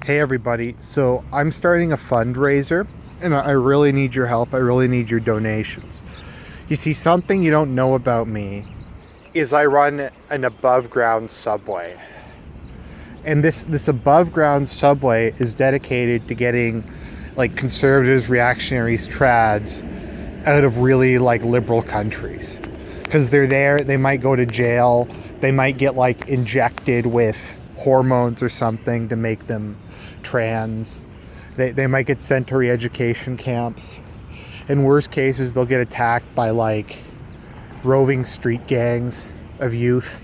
Hey everybody, so I'm starting a fundraiser and I really need your help. I really need your donations. You see, something you don't know about me is I run an above ground subway. And this above ground subway is dedicated to getting like conservatives, reactionaries, trads out of really like liberal countries. Because they're there, they might go to jail, they might get like injected with hormones or something to make them trans. They might get sent to re-education camps. In worst cases, they'll get attacked by like roving street gangs of youth.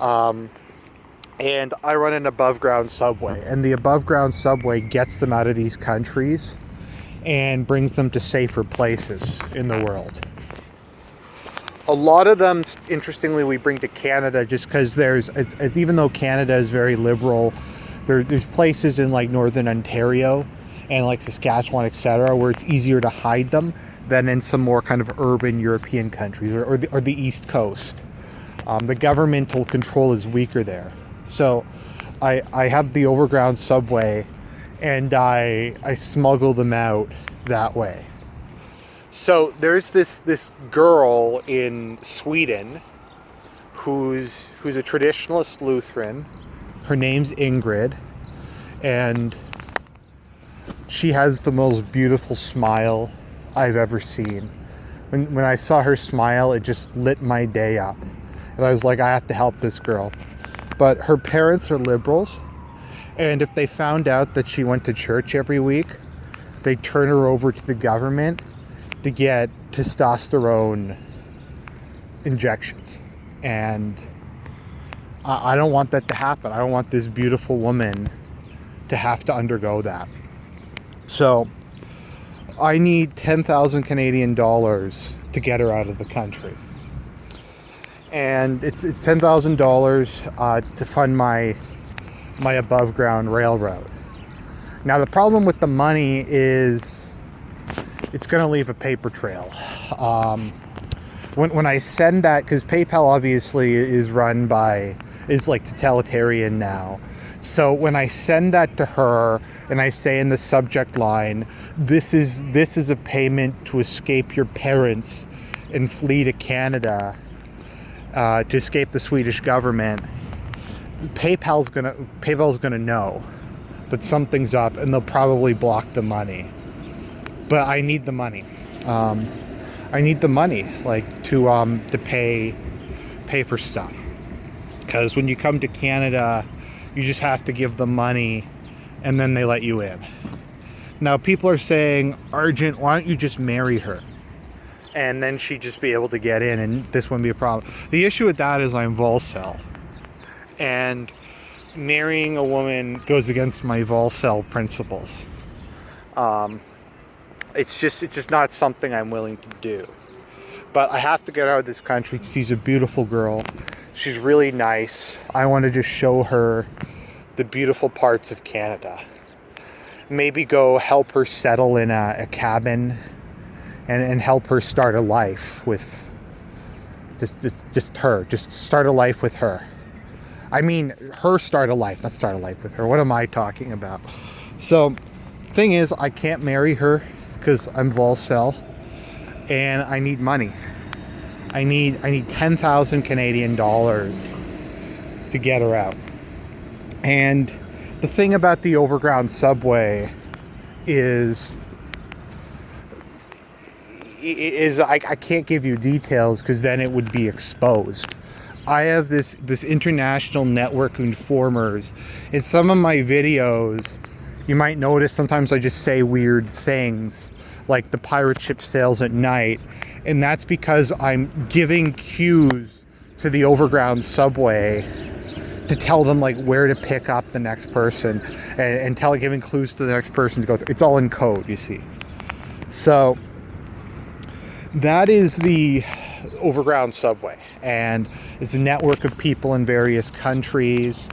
And I run an above ground subway, and the above ground subway gets them out of these countries and brings them to safer places in the world. A lot of them, interestingly, we bring to Canada just because as even though Canada is very liberal, there's places in like northern Ontario and like Saskatchewan, etc., where it's easier to hide them than in some more kind of urban European countries or the East Coast. The governmental control is weaker there. So I have the overground subway and I smuggle them out that way. So there's this girl in Sweden who's a traditionalist Lutheran. Her name's Ingrid, and she has the most beautiful smile I've ever seen. When I saw her smile, it just lit my day up. And I was like, I have to help this girl. But her parents are liberals, and if they found out that she went to church every week, they'd turn her over to the government to get testosterone injections. And I don't want that to happen. I don't want this beautiful woman to have to undergo that. So I need 10,000 Canadian dollars to get her out of the country. And it's $10,000 to fund my above ground railroad. Now the problem with the money is it's going to leave a paper trail. When I send that, because PayPal obviously is like totalitarian now. So when I send that to her and I say in the subject line, this is a payment to escape your parents and flee to Canada, to escape the Swedish government, PayPal's gonna know that something's up and they'll probably block the money. But I need the money. I need the money, like to pay for stuff. Because when you come to Canada, you just have to give them money, and then they let you in. Now people are saying, Argent, why don't you just marry her, and then she'd just be able to get in, and this wouldn't be a problem. The issue with that is I'm Volcel, and marrying a woman goes against my Volcel principles. It's just not something I'm willing to do. But I have to get out of this country because she's a beautiful girl. She's really nice. I want to just show her the beautiful parts of Canada. Maybe go help her settle in a cabin and help her start a life with just her. Just start a life with her. I mean, her start a life, not start a life with her. What am I talking about? So, thing is, I can't marry her because I'm Volcel, and I need money. I need 10,000 Canadian dollars to get her out. And the thing about the overground subway is I can't give you details because then it would be exposed. I have this international network of informers. In some of my videos, you might notice sometimes I just say weird things like the pirate ship sails at night, and that's because I'm giving cues to the overground subway to tell them like where to pick up the next person and giving clues to the next person to go through. It's all in code, you see. So that is the overground subway, and it's a network of people in various countries,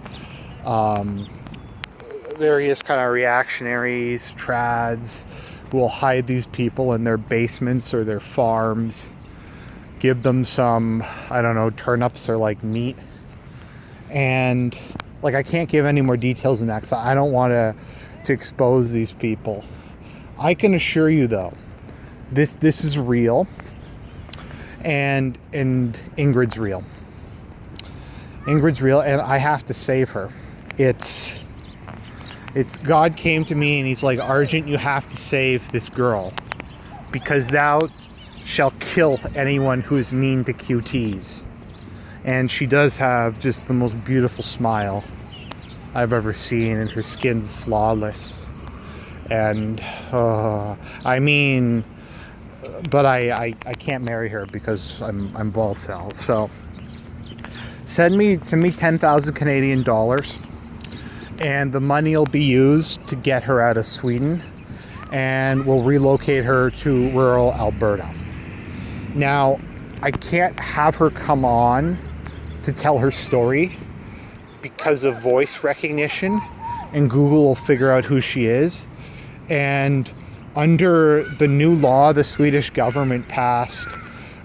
various kind of reactionaries, trads, who will hide these people in their basements or their farms, give them some, I don't know, turnips or like meat, and Like, I can't give any more details than that because I don't want to expose these people. I can assure you, though, this is real, and Ingrid's real. Ingrid's real, and I have to save her. It's God came to me and he's like, Argent, you have to save this girl, because thou shall kill anyone who is mean to QTs. And she does have just the most beautiful smile I've ever seen, and her skin's flawless. And I mean, but I can't marry her because I'm Volcel. So send me 10,000 Canadian dollars, and the money will be used to get her out of Sweden, and we'll relocate her to rural Alberta. Now, I can't have her come on to tell her story because of voice recognition, and Google will figure out who she is. And under the new law the Swedish government passed,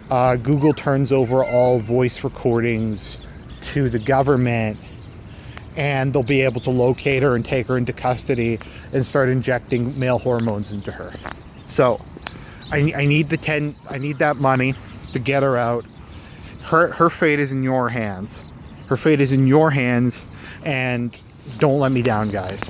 Google turns over all voice recordings to the government, and they'll be able to locate her and take her into custody and start injecting male hormones into her. So I need that money to get her out. Her fate is in your hands. Her fate is in your hands, and don't let me down, guys.